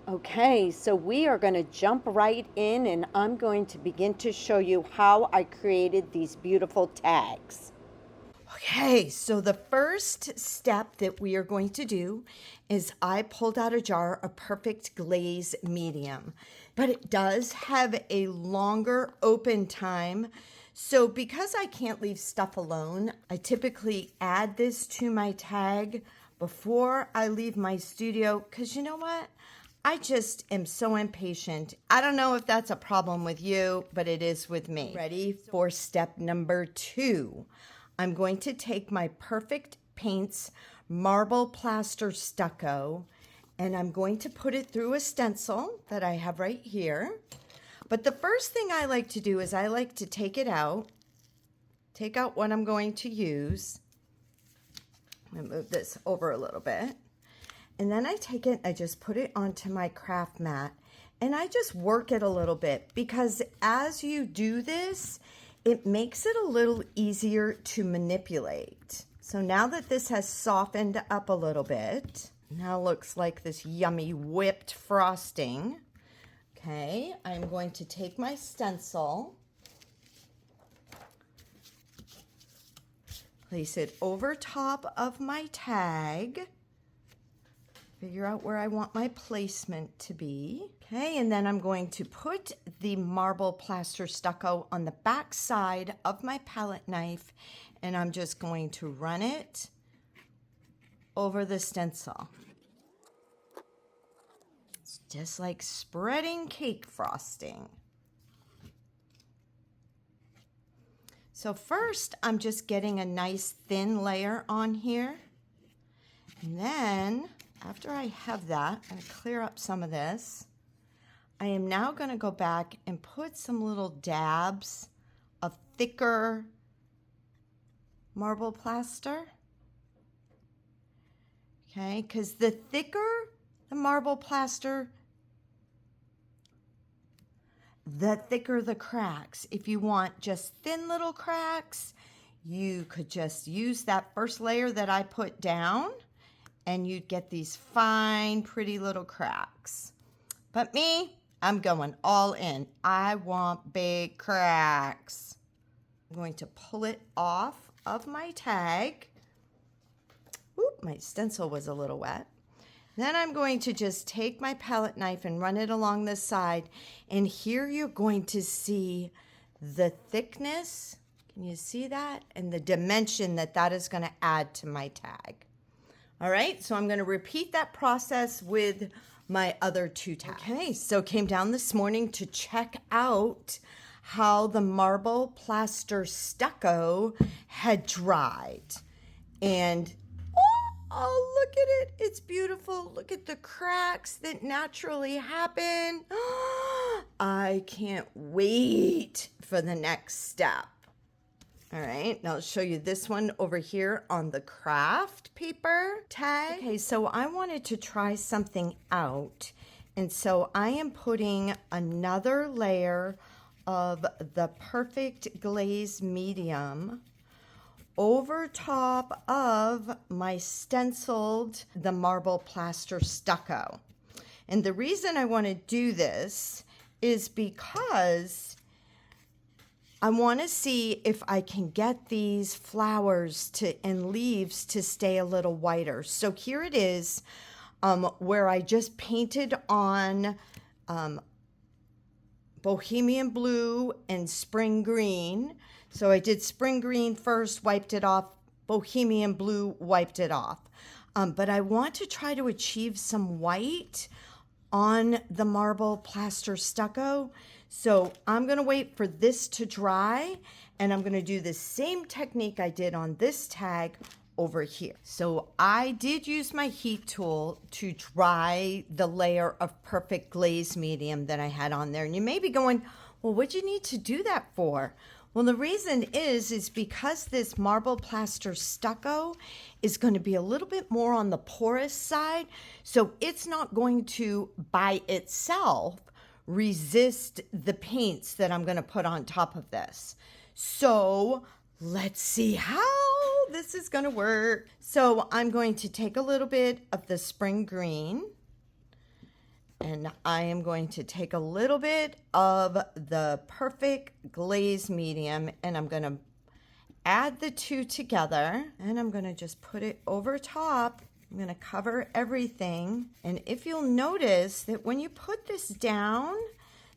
Okay, so we are going to jump right in and I'm going to begin to show you how I created these beautiful tags. Okay, so the first step that we are going to do is I pulled out a jar of perfect glaze medium, but it does have a longer open time. So because I can't leave stuff alone, I typically add this to my tag before I leave my studio because you know what? I just am so impatient. I don't know if that's a problem with you, but it is with me. Ready for step number 2. I'm going to take my Perfect Paints Marble Plaster Stucco and I'm going to put it through a stencil that I have right here. But the first thing I like to do is I like to take it out, take out what I'm going to use. I'm going to move this over a little bit. And then I take it, I just put it onto my craft mat and I just work it a little bit because as you do this, it makes it a little easier to manipulate. So now that this has softened up a little bit, now looks like this yummy whipped frosting. Okay, I'm going to take my stencil, place it over top of my tag, figure out where I want my placement to be. Okay, and then I'm going to put the marble plaster stucco on the back side of my palette knife and I'm just going to run it over the stencil. It's just like spreading cake frosting. So first, I'm just getting a nice thin layer on here. And then after I have that, I'm going to clear up some of this. I am now going to go back and put some little dabs of thicker marble plaster. Okay, because the thicker the marble plaster, the thicker the cracks. If you want just thin little cracks, you could just use that first layer that I put down and you'd get these fine, pretty little cracks. But me, I'm going all in. I want big cracks. I'm going to pull it off of my tag. Oop, my stencil was a little wet. Then I'm going to just take my palette knife and run it along the side. And here you're going to see the thickness. Can you see that? And the dimension that that is going to add to my tag. All right, so I'm going to repeat that process with my other 2 tags. Okay, so came down this morning to check out how the marble plaster stucco had dried. And oh, look at it. It's beautiful. Look at the cracks that naturally happen. I can't wait for the next step. All right, now I'll show you this one over here on the craft paper tag. Okay, so I wanted to try something out. And so I am putting another layer of the Perfect Glaze Medium over top of my stenciled the marble plaster stucco. And the reason I want to do this is because I want to see if I can get these flowers and leaves to stay a little whiter. So here it is where I just painted on bohemian blue and spring green. So I did spring green first, wiped it off, bohemian blue, wiped it off. But I want to try to achieve some white on the marble plaster stucco. So I'm going to wait for this to dry and I'm going to do the same technique I did on this tag over here. So I did use my heat tool to dry the layer of Perfect Glaze Medium that I had on there. And you may be going, well, what'd you need to do that for? Well, the reason is because this marble plaster stucco is going to be a little bit more on the porous side. So it's not going to by itself resist the paints that I'm going to put on top of this. So let's see how this is going to work. So I'm going to take a little bit of the spring green And I am going to take a little bit of the Perfect Glaze Medium and I'm going to add the two together and I'm going to just put it over top. I'm going to cover everything. And if you'll notice that when you put this down,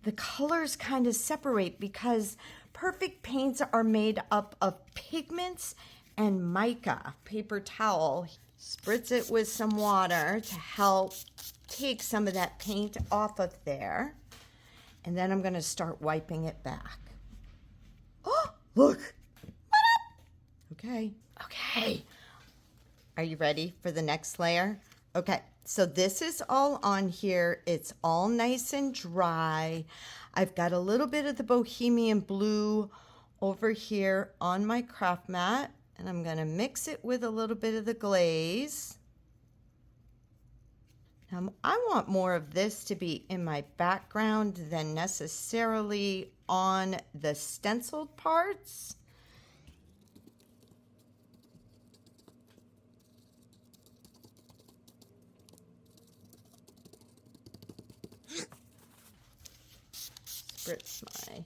the colors kind of separate because Perfect paints are made up of pigments and mica. Paper towel, spritz it with some water to help take some of that paint off of there. And then I'm going to start wiping it back. Oh, look. Okay. Are you ready for the next layer? Okay, so this is all on here. It's all nice and dry. I've got a little bit of the Bohemian Blue over here on my craft mat, and I'm going to mix it with a little bit of the glaze. Now, I want more of this to be in my background than necessarily on the stenciled parts. Spritz my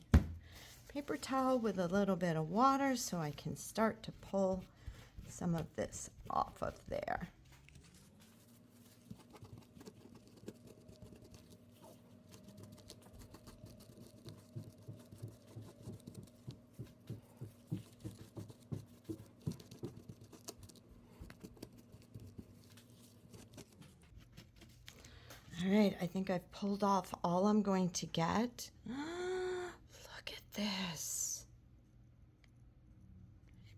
paper towel with a little bit of water so I can start to pull some of this off of there. All right, I think I've pulled off all I'm going to get. Look at this.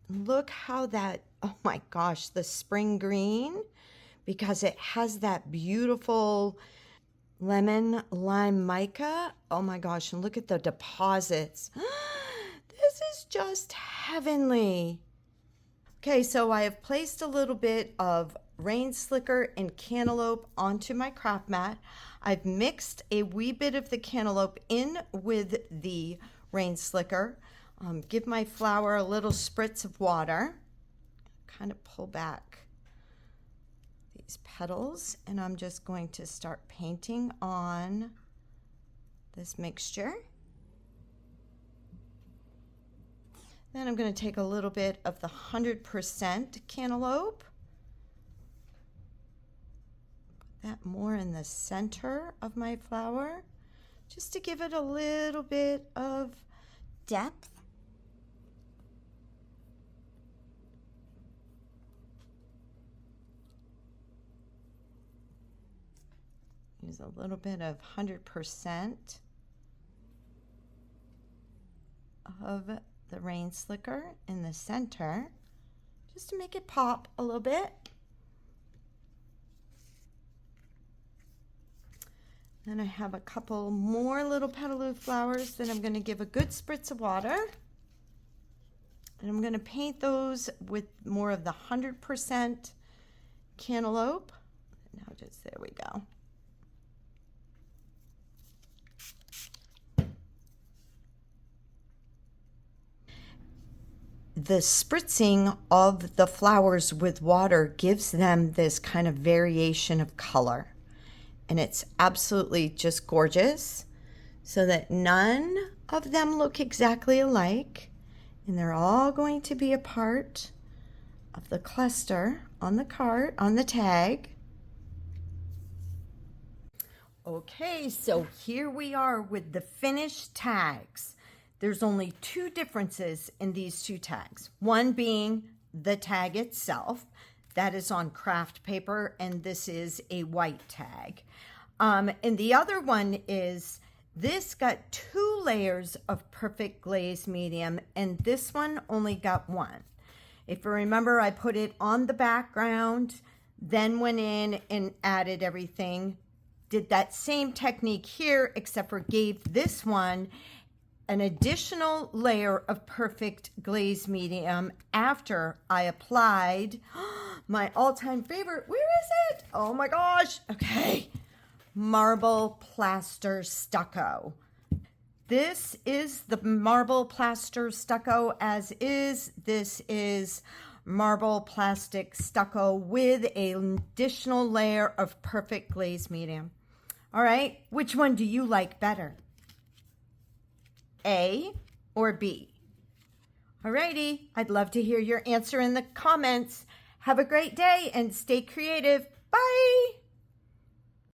Look how that, oh my gosh, the spring green, because it has that beautiful lemon lime mica. Oh my gosh, and look at the deposits. This is just heavenly. Okay, so I have placed a little bit of rain slicker and cantaloupe onto my craft mat. I've mixed a wee bit of the cantaloupe in with the rain slicker. Give my flower a little spritz of water. Kind of pull back these petals, and I'm just going to start painting on this mixture. Then I'm going to take a little bit of the 100% cantaloupe. That more in the center of my flower, just to give it a little bit of depth. Use a little bit of 100% of the rain slicker in the center, just to make it pop a little bit. Then I have a couple more little petaloo flowers that I'm going to give a good spritz of water. And I'm going to paint those with more of the 100% cantaloupe. Now just, there we go. The spritzing of the flowers with water gives them this kind of variation of color. And it's absolutely just gorgeous, so that none of them look exactly alike, and they're all going to be a part of the cluster on the card, on the tag. Okay, so here we are with the finished tags. There's only two differences in these two tags. One being the tag itself. That is on craft paper, and this is a white tag. And the other one is this got 2 layers of Perfect Glaze Medium, and this one only got 1. If you remember, I put it on the background, then went in and added everything. Did that same technique here, except for gave this one an additional layer of Perfect Glaze Medium after I applied my all-time favorite. Where is it? Oh my gosh. Okay. Marble Plaster Stucco. This is the Marble Plaster Stucco as is. This is Marble Plastic Stucco with an additional layer of Perfect Glaze Medium. All right, which one do you like better? A or B? All righty, I'd love to hear your answer in the comments. Have a great day and stay creative. Bye.